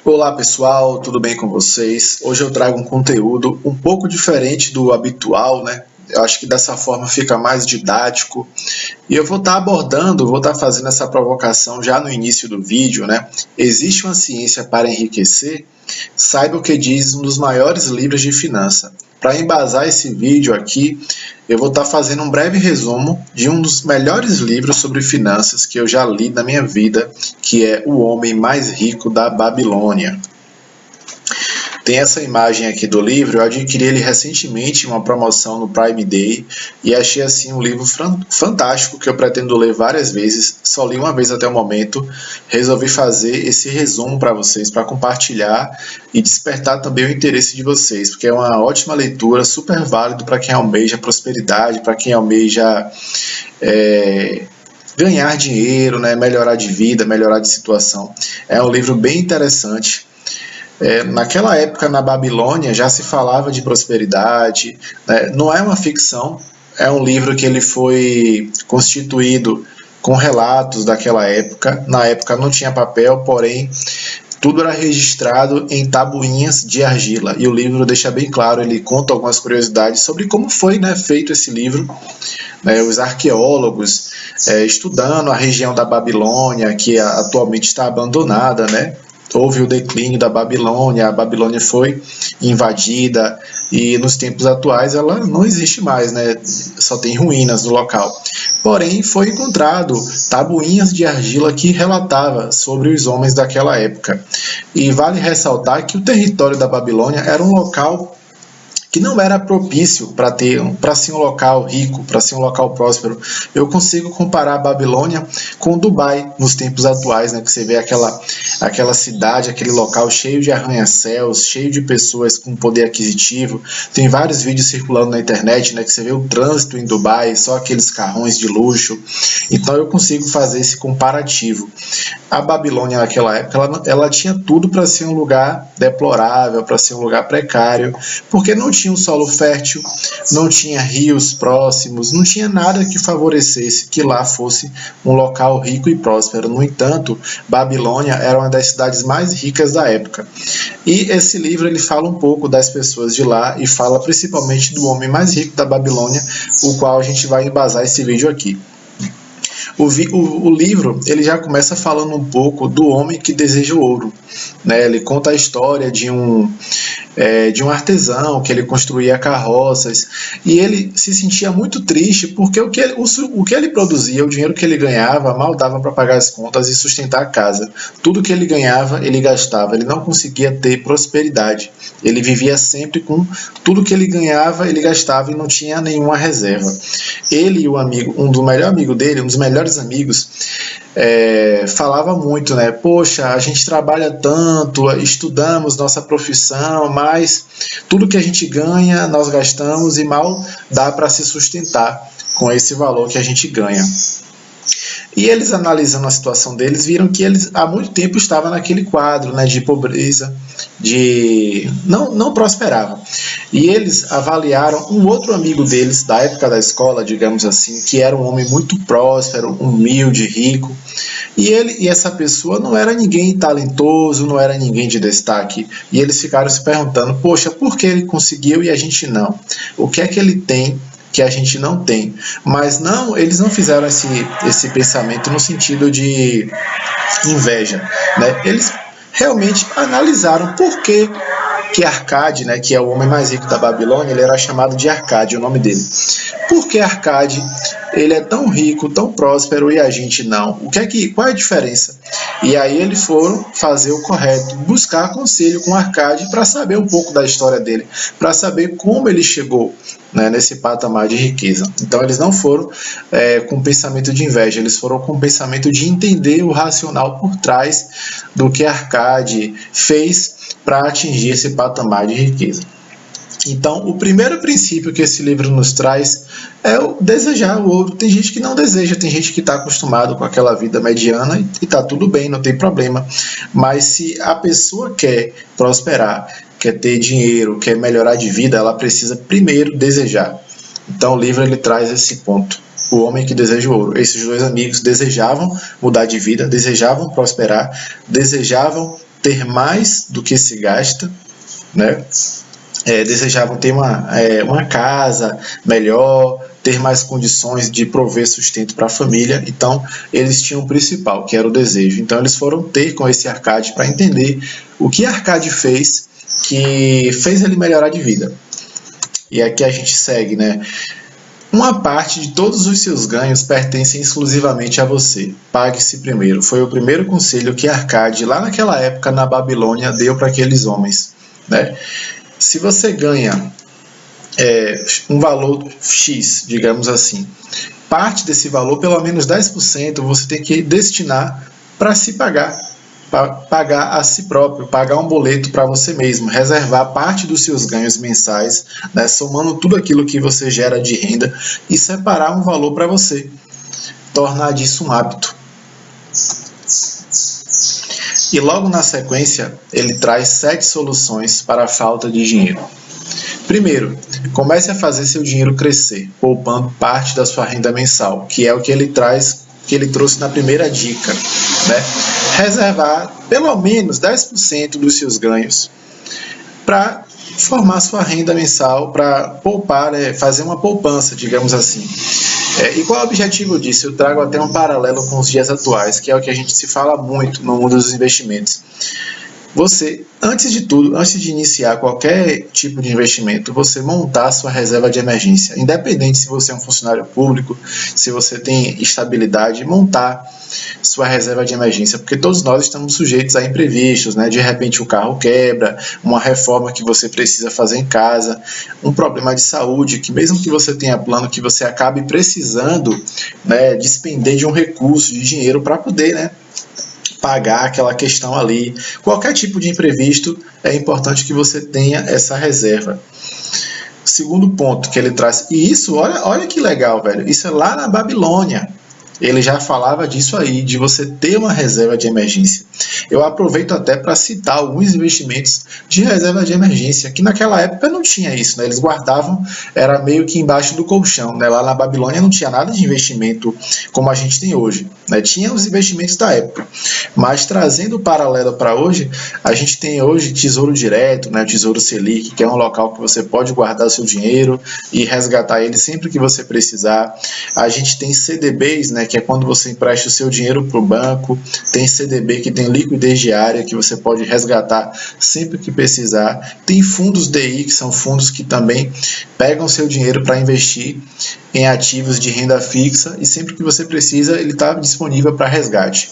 Olá pessoal, tudo bem com vocês? Hoje eu trago um conteúdo um pouco diferente do habitual, né? Eu acho que dessa forma fica mais didático e eu vou estar abordando, vou estar fazendo essa provocação já no início do vídeo, né? Existe uma ciência para enriquecer? Saiba o que diz um dos maiores livros de finança. Para embasar esse vídeo aqui, eu vou estar fazendo um breve resumo de um dos melhores livros sobre finanças que eu já li na minha vida, que é O Homem Mais Rico da Babilônia. Tem essa imagem aqui do livro, eu adquiri ele recentemente em uma promoção no Prime Day e achei assim um livro fantástico que eu pretendo ler várias vezes, só li uma vez até o momento. Resolvi fazer esse resumo para vocês, para compartilhar e despertar também o interesse de vocês, porque é uma ótima leitura, super válido para quem almeja prosperidade, para quem almeja ganhar dinheiro, né, melhorar de vida, melhorar de situação. É um livro bem interessante. Naquela época, na Babilônia, já se falava de prosperidade, né? Não é uma ficção, é um livro que ele foi constituído com relatos daquela época. Na época não tinha papel, porém, tudo era registrado em tabuinhas de argila. E o livro deixa bem claro, ele conta algumas curiosidades sobre como foi, né, feito esse livro. Os arqueólogos estudando a região da Babilônia, que atualmente está abandonada, né? Houve o declínio da Babilônia, a Babilônia foi invadida e nos tempos atuais ela não existe mais, né? Só tem ruínas no local. Porém, foi encontrado tabuinhas de argila que relatava sobre os homens daquela época. E vale ressaltar que o território da Babilônia era um local que não era propício para ser um local rico, para ser um local próspero. Eu consigo comparar a Babilônia com Dubai nos tempos atuais, né, que você vê aquela cidade, aquele local cheio de arranha-céus, cheio de pessoas com poder aquisitivo. Tem vários vídeos circulando na internet, né, que você vê o trânsito em Dubai, só aqueles carrões de luxo. Então eu consigo fazer esse comparativo. A Babilônia naquela época, ela tinha tudo para ser um lugar deplorável, para ser um lugar precário, porque não tinha um solo fértil, não tinha rios próximos, não tinha nada que favorecesse que lá fosse um local rico e próspero. No entanto, Babilônia era uma das cidades mais ricas da época. E esse livro ele fala um pouco das pessoas de lá e fala principalmente do homem mais rico da Babilônia, o qual a gente vai embasar esse vídeo aqui. O livro ele já começa falando um pouco do homem que deseja o ouro, né? Ele conta a história de um artesão que ele construía carroças e ele se sentia muito triste porque o que ele produzia, o dinheiro que ele ganhava, mal dava para pagar as contas e sustentar a casa. Tudo que ele ganhava, ele gastava, ele não conseguia ter prosperidade. Ele vivia sempre com tudo que ele ganhava, ele gastava e não tinha nenhuma reserva. Ele e o amigo, um dos melhores amigos, falava muito, né? Poxa, a gente trabalha tanto, estudamos nossa profissão, mas tudo que a gente ganha nós gastamos e mal dá para se sustentar com esse valor que a gente ganha. E eles, analisando a situação deles, viram que eles há muito tempo estavam naquele quadro, né, de pobreza, não prosperavam. E eles avaliaram um outro amigo deles, da época da escola, digamos assim, que era um homem muito próspero, humilde, rico. E essa pessoa não era ninguém talentoso, não era ninguém de destaque. E eles ficaram se perguntando, poxa, por que ele conseguiu e a gente não? O que é que ele tem que a gente não tem? Mas não, eles não fizeram esse pensamento no sentido de inveja, né? Eles realmente analisaram por que Arcade, né, que é o homem mais rico da Babilônia, ele era chamado de Arcade, o nome dele. Por que Arcade ele é tão rico, tão próspero e a gente não? Qual é a diferença? E aí eles foram fazer o correto, buscar conselho com Arcade para saber um pouco da história dele, para saber como ele chegou, né, nesse patamar de riqueza. Então eles não foram com pensamento de inveja, eles foram com pensamento de entender o racional por trás do que Arcade fez para atingir esse patamar de riqueza. Então, o primeiro princípio que esse livro nos traz é o desejar o ouro. Tem gente que não deseja, tem gente que está acostumado com aquela vida mediana e está tudo bem, não tem problema. Mas se a pessoa quer prosperar, quer ter dinheiro, quer melhorar de vida, ela precisa primeiro desejar. Então, o livro ele traz esse ponto. O homem que deseja o ouro. Esses dois amigos desejavam mudar de vida, desejavam prosperar, desejavam ter mais do que se gasta, né? Desejavam ter uma casa melhor, ter mais condições de prover sustento para a família. Então eles tinham o principal, que era o desejo. Então eles foram ter com esse Arcade para entender o que Arcade fez, que fez ele melhorar de vida. E aqui a gente segue, né? Uma parte de todos os seus ganhos pertencem exclusivamente a você. Pague-se primeiro. Foi o primeiro conselho que Arcade, lá naquela época na Babilônia, deu para aqueles homens, né? Se você ganha um valor X, digamos assim, parte desse valor, pelo menos 10%, você tem que destinar para se pagar, para pagar a si próprio, pagar um boleto para você mesmo, reservar parte dos seus ganhos mensais, né, somando tudo aquilo que você gera de renda e separar um valor para você, tornar disso um hábito. E logo na sequência, ele traz 7 soluções para a falta de dinheiro. Primeiro, comece a fazer seu dinheiro crescer, poupando parte da sua renda mensal, que é o que ele trouxe na primeira dica, né? Reservar pelo menos 10% dos seus ganhos para formar sua renda mensal, para poupar, fazer uma poupança, digamos assim. E qual é o objetivo disso? Eu trago até um paralelo com os dias atuais, que é o que a gente se fala muito no mundo dos investimentos. Você, antes de tudo, antes de iniciar qualquer tipo de investimento, você montar sua reserva de emergência. Independente se você é um funcionário público, se você tem estabilidade, montar sua reserva de emergência, porque todos nós estamos sujeitos a imprevistos, né? De repente o carro quebra, uma reforma que você precisa fazer em casa, um problema de saúde, que mesmo que você tenha plano, que você acabe precisando, né, despender de um recurso, de dinheiro para poder, né, pagar aquela questão ali. Qualquer tipo de imprevisto, é importante que você tenha essa reserva. Segundo ponto que ele traz, e isso, olha que legal, velho, isso é lá na Babilônia. Ele já falava disso aí, de você ter uma reserva de emergência. Eu aproveito até para citar alguns investimentos de reserva de emergência, que naquela época não tinha isso, né? Eles guardavam, era meio que embaixo do colchão, né? Lá na Babilônia não tinha nada de investimento como a gente tem hoje, né? Tinha os investimentos da época, mas trazendo o paralelo para hoje, a gente tem hoje Tesouro Direto, né? Tesouro Selic, que é um local que você pode guardar seu dinheiro e resgatar ele sempre que você precisar. A gente tem CDBs, né? Que é quando você empresta o seu dinheiro para o banco. Tem CDB que tem liquidez diária, que você pode resgatar sempre que precisar. Tem fundos DI, que são fundos que também pegam seu dinheiro para investir em ativos de renda fixa e sempre que você precisa, ele está disponível para resgate.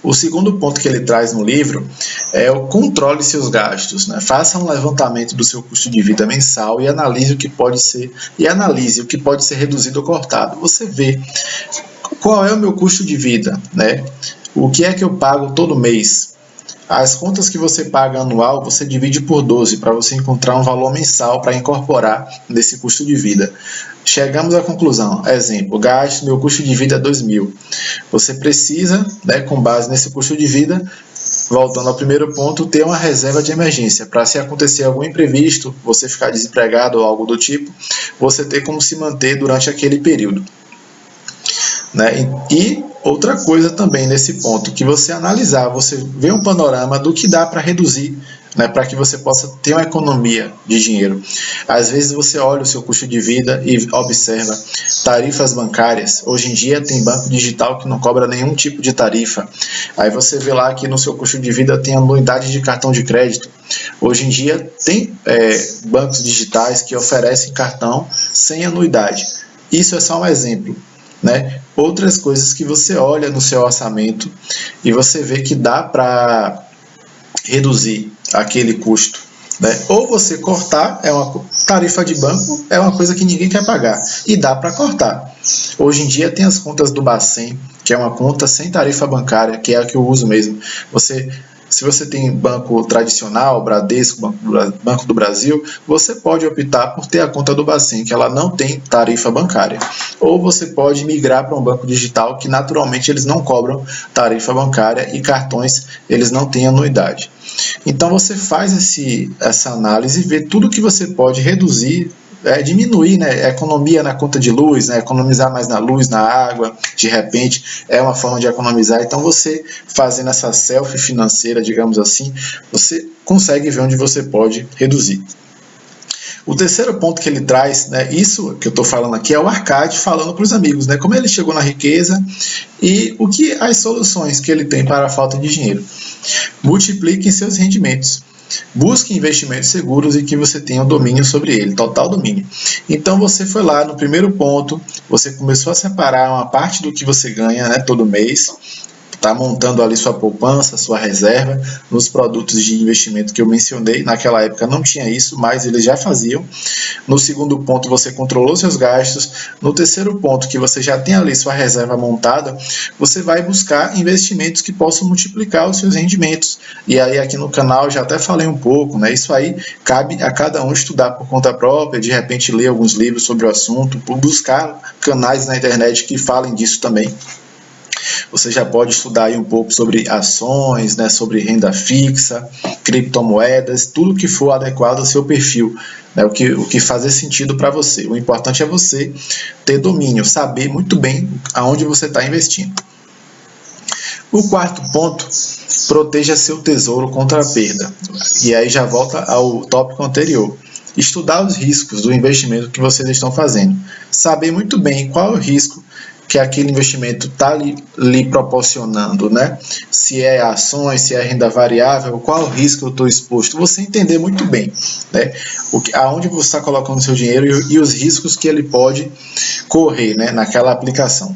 O segundo ponto que ele traz no livro é o controle seus gastos, né? Faça um levantamento do seu custo de vida mensal e analise o que pode ser reduzido ou cortado. Você vê qual é o meu custo de vida, né? O que é que eu pago todo mês? As contas que você paga anual, você divide por 12 para você encontrar um valor mensal para incorporar nesse custo de vida. Chegamos à conclusão. Exemplo, gasto, meu custo de vida é 2.000. Você precisa, né, com base nesse custo de vida, voltando ao primeiro ponto, ter uma reserva de emergência, para se acontecer algum imprevisto, você ficar desempregado ou algo do tipo, você ter como se manter durante aquele período. Né? E outra coisa também nesse ponto, que você analisar, você vê um panorama do que dá para reduzir, né, para que você possa ter uma economia de dinheiro. Às vezes você olha o seu custo de vida e observa tarifas bancárias. Hoje em dia tem banco digital que não cobra nenhum tipo de tarifa. Aí você vê lá que no seu custo de vida tem anuidade de cartão de crédito. Hoje em dia tem bancos digitais que oferecem cartão sem anuidade. Isso é só um exemplo. Né? Outras coisas que você olha no seu orçamento e você vê que dá para reduzir aquele custo, né? Ou você cortar, é uma tarifa de banco, é uma coisa que ninguém quer pagar e dá para cortar. Hoje em dia tem as contas do Bacen, que é uma conta sem tarifa bancária, que é a que eu uso mesmo. Se você tem banco tradicional, Bradesco, Banco do Brasil, você pode optar por ter a conta do Bacen, que ela não tem tarifa bancária. Ou você pode migrar para um banco digital, que naturalmente eles não cobram tarifa bancária e cartões eles não têm anuidade. Então você faz essa análise e vê tudo que você pode reduzir diminuir, né, economia na conta de luz, né, economizar mais na luz, na água, de repente é uma forma de economizar. Então você fazendo essa selfie financeira, digamos assim, você consegue ver onde você pode reduzir. O terceiro ponto que ele traz, né, isso que eu estou falando aqui é o Arcade falando para os amigos, né, como ele chegou na riqueza e as soluções que ele tem para a falta de dinheiro. Multipliquem seus rendimentos. Busque investimentos seguros e que você tenha o domínio sobre ele, total domínio. Então você foi lá no primeiro ponto, você começou a separar uma parte do que você ganha, né, todo mês, está montando ali sua poupança, sua reserva, nos produtos de investimento que eu mencionei. Naquela época não tinha isso, mas eles já faziam. No segundo ponto, você controlou seus gastos. No terceiro ponto, que você já tem ali sua reserva montada, você vai buscar investimentos que possam multiplicar os seus rendimentos. E aí aqui no canal eu já até falei um pouco, né? Isso aí cabe a cada um estudar por conta própria, de repente ler alguns livros sobre o assunto, buscar canais na internet que falem disso também. Você já pode estudar aí um pouco sobre ações, né, sobre renda fixa, criptomoedas, tudo que for adequado ao seu perfil, né, o que fazer sentido para você. O importante é você ter domínio, saber muito bem aonde você está investindo. O quarto ponto, proteja seu tesouro contra a perda. E aí já volta ao tópico anterior. Estudar os riscos do investimento que vocês estão fazendo. Saber muito bem qual é o risco que aquele investimento está lhe proporcionando, né? Se é ações, se é renda variável, qual o risco eu estou exposto. Você entender muito bem, né? Aonde você está colocando o seu dinheiro e os riscos que ele pode correr, né, naquela aplicação.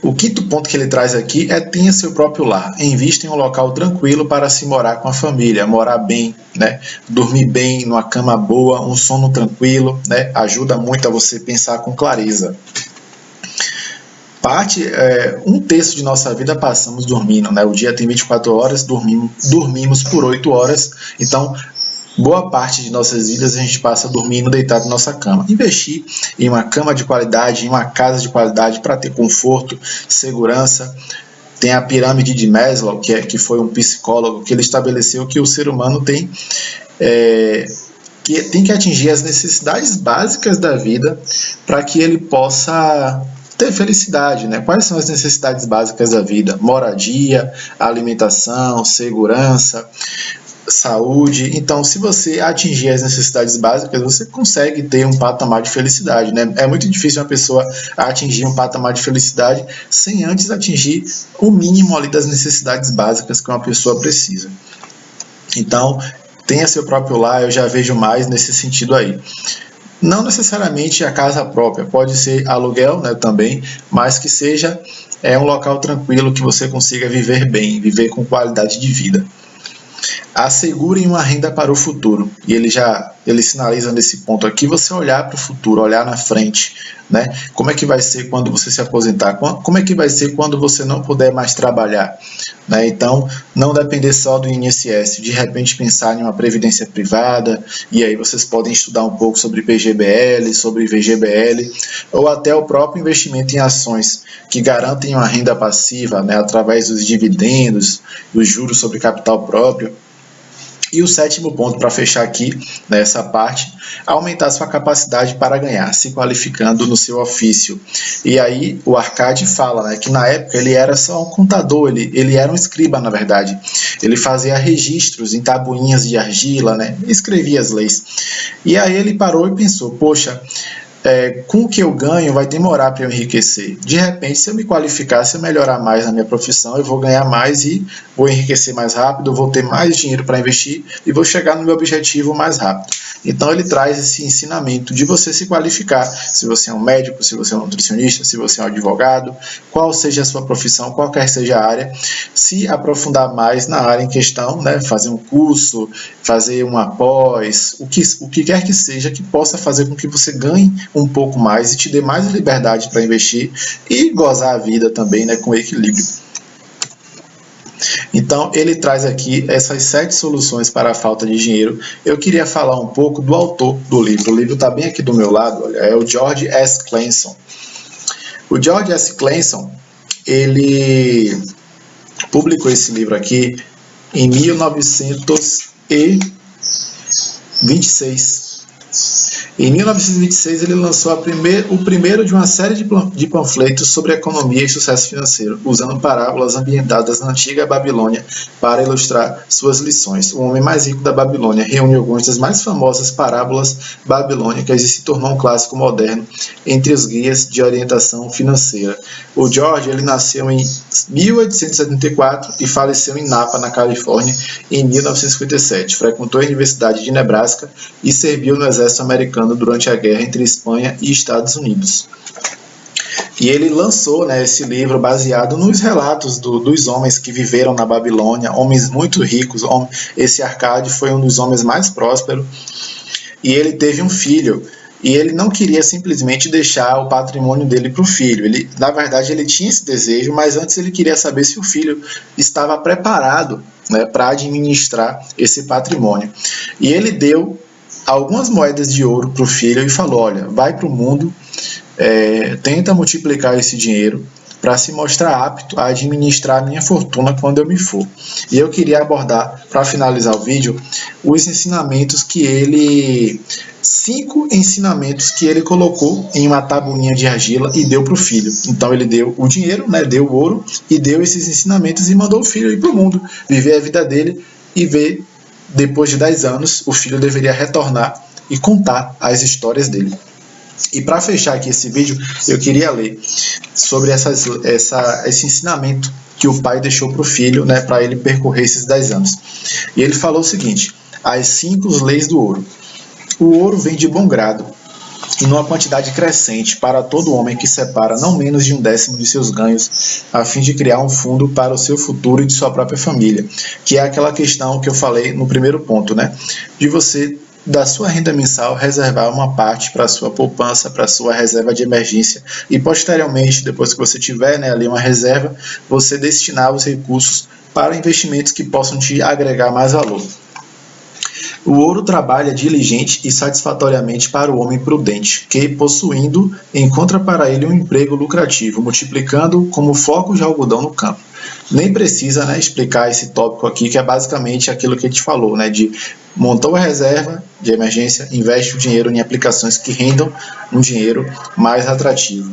O quinto ponto que ele traz aqui é tenha seu próprio lar. Invista em um local tranquilo para se morar com a família, morar bem, né? Dormir bem, numa cama boa, um sono tranquilo, né? Ajuda muito a você pensar com clareza. Um terço de nossa vida passamos dormindo, né? O dia tem 24 horas, dormimos por 8 horas, então boa parte de nossas vidas a gente passa dormindo deitado na nossa cama. Investir em uma cama de qualidade, em uma casa de qualidade para ter conforto, segurança. Tem a pirâmide de Maslow, que foi um psicólogo, que ele estabeleceu que o ser humano tem que atingir as necessidades básicas da vida para que ele possa ter felicidade, né? Quais são as necessidades básicas da vida? Moradia, alimentação, segurança, saúde. Então, se você atingir as necessidades básicas, você consegue ter um patamar de felicidade, né? É muito difícil uma pessoa atingir um patamar de felicidade sem antes atingir o mínimo ali das necessidades básicas que uma pessoa precisa. Então, tenha seu próprio lar, eu já vejo mais nesse sentido aí. Não necessariamente a casa própria, pode ser aluguel, né, também, mas que seja um local tranquilo que você consiga viver bem, viver com qualidade de vida. Assegurem uma renda para o futuro. E ele sinaliza nesse ponto aqui, você olhar para o futuro, olhar na frente, né? Como é que vai ser quando você se aposentar? Como é que vai ser quando você não puder mais trabalhar? Né? Então, não depender só do INSS, de repente pensar em uma previdência privada, e aí vocês podem estudar um pouco sobre PGBL, sobre VGBL, ou até o próprio investimento em ações, que garantem uma renda passiva, né, através dos dividendos, dos juros sobre capital próprio. E o sétimo ponto, para fechar aqui nessa parte, aumentar sua capacidade para ganhar, se qualificando no seu ofício. E aí o Arcade fala, né, que na época ele era só um contador, ele era um escriba, na verdade. Ele fazia registros em tabuinhas de argila, né, escrevia as leis. E aí ele parou e pensou, poxa, com o que eu ganho vai demorar para eu enriquecer. De repente, se eu me qualificar, se eu melhorar mais na minha profissão, eu vou ganhar mais e vou enriquecer mais rápido, vou ter mais dinheiro para investir e vou chegar no meu objetivo mais rápido. Então ele traz esse ensinamento de você se qualificar, se você é um médico, se você é um nutricionista, se você é um advogado, qual seja a sua profissão, qualquer seja a área, se aprofundar mais na área em questão, né, fazer um curso, fazer uma pós, o que quer que seja que possa fazer com que você ganhe um pouco mais e te dê mais liberdade para investir e gozar a vida também, né, com equilíbrio. Então, ele traz aqui essas 7 soluções para a falta de dinheiro. Eu queria falar um pouco do autor do livro. O livro está bem aqui do meu lado, olha, é o George S. Clason. O George S. Clason, ele publicou esse livro aqui em 1926. Em 1926, ele lançou o primeiro de uma série de panfletos sobre economia e sucesso financeiro, usando parábolas ambientadas na antiga Babilônia para ilustrar suas lições. O homem mais rico da Babilônia reúne algumas das mais famosas parábolas babilônicas e se tornou um clássico moderno entre os guias de orientação financeira. O George ele nasceu em 1874 e faleceu em Napa, na Califórnia, em 1957. Frequentou a Universidade de Nebraska e serviu no exército americano durante a guerra entre Espanha e Estados Unidos. E ele lançou, né, esse livro baseado nos relatos dos homens que viveram na Babilônia, homens muito ricos. Esse Arcade foi um dos homens mais prósperos e ele teve um filho. E ele não queria simplesmente deixar o patrimônio dele para o filho. Na verdade, ele tinha esse desejo, mas antes ele queria saber se o filho estava preparado, né, para administrar esse patrimônio. E ele deu algumas moedas de ouro para o filho e falou: olha, vai para o mundo, tenta multiplicar esse dinheiro para se mostrar apto a administrar a minha fortuna quando eu me for. E eu queria abordar, para finalizar o vídeo, os ensinamentos que ele... 5 ensinamentos que ele colocou em uma tabuinha de argila e deu para o filho. Então ele deu o dinheiro, né, deu o ouro e deu esses ensinamentos e mandou o filho ir para o mundo, viver a vida dele e ver, depois de 10 anos, o filho deveria retornar e contar as histórias dele. E para fechar aqui esse vídeo, eu queria ler sobre esse ensinamento que o pai deixou para o filho, né, para ele percorrer esses 10 anos. E ele falou o seguinte: as 5 leis do ouro. O ouro vem de bom grado e numa quantidade crescente para todo homem que separa não menos de 1/10 de seus ganhos, a fim de criar um fundo para o seu futuro e de sua própria família, que é aquela questão que eu falei no primeiro ponto, né? De você, da sua renda mensal, reservar uma parte para a sua poupança, para a sua reserva de emergência e posteriormente, depois que você tiver, né, ali uma reserva, você destinar os recursos para investimentos que possam te agregar mais valor. O ouro trabalha diligente e satisfatoriamente para o homem prudente, que, possuindo, encontra para ele um emprego lucrativo, multiplicando como flocos de algodão no campo. Nem precisa, né, explicar esse tópico aqui, que é basicamente aquilo que a gente falou, né, de montou a reserva de emergência, investe o dinheiro em aplicações que rendam um dinheiro mais atrativo.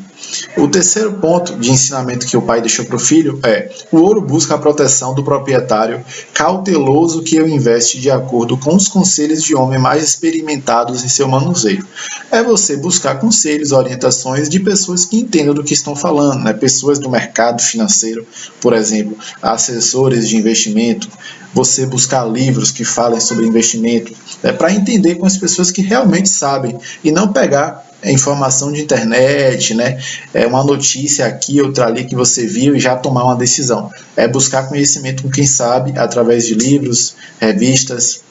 O terceiro ponto de ensinamento que o pai deixou para o filho é: o ouro busca a proteção do proprietário cauteloso que o investe de acordo com os conselhos de homens mais experimentados em seu manuseio. É você buscar conselhos, orientações de pessoas que entendam do que estão falando, né? Pessoas do mercado financeiro, por exemplo, assessores de investimento. Você buscar livros que falem sobre investimento, para entender com as pessoas que realmente sabem e não pegar informação de internet, né? Uma notícia aqui, outra ali que você viu e já tomar uma decisão. É buscar conhecimento com quem sabe, através de livros, revistas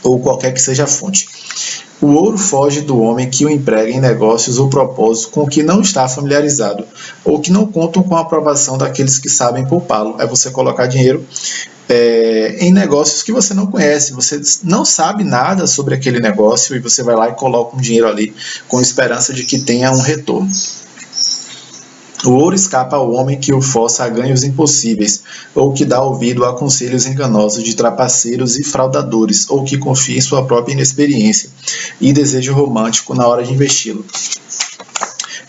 ou qualquer que seja a fonte. O ouro foge do homem que o emprega em negócios ou propósitos com que não está familiarizado, ou que não contam com a aprovação daqueles que sabem poupá-lo. É você colocar dinheiro em negócios que você não conhece, você não sabe nada sobre aquele negócio e você vai lá e coloca um dinheiro ali com esperança de que tenha um retorno. O ouro escapa ao homem que o força a ganhos impossíveis, ou que dá ouvido a conselhos enganosos de trapaceiros e fraudadores, ou que confia em sua própria inexperiência e desejo romântico na hora de investi-lo.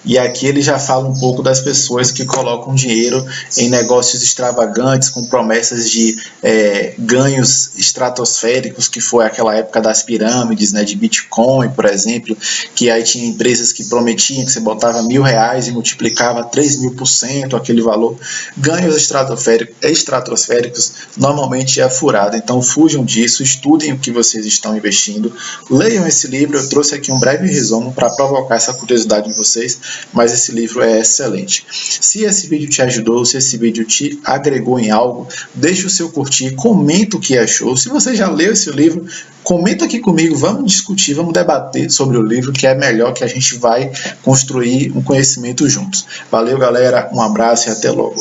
E aqui ele já fala um pouco das pessoas que colocam dinheiro em negócios extravagantes, com promessas de ganhos estratosféricos, que foi aquela época das pirâmides, né, de Bitcoin, por exemplo, que aí tinha empresas que prometiam que você botava R$1.000 e multiplicava 3.000% aquele valor. Ganhos estratosféricos normalmente é furado, então fujam disso, estudem o que vocês estão investindo, leiam esse livro. Eu trouxe aqui um breve resumo para provocar essa curiosidade em vocês, mas esse livro é excelente. Se esse vídeo te ajudou, se esse vídeo te agregou em algo, deixa o seu curtir, comenta o que achou. Se você já leu esse livro, comenta aqui comigo, vamos discutir, vamos debater sobre o livro, que é melhor, que a gente vai construir um conhecimento juntos. Valeu, galera, um abraço e até logo.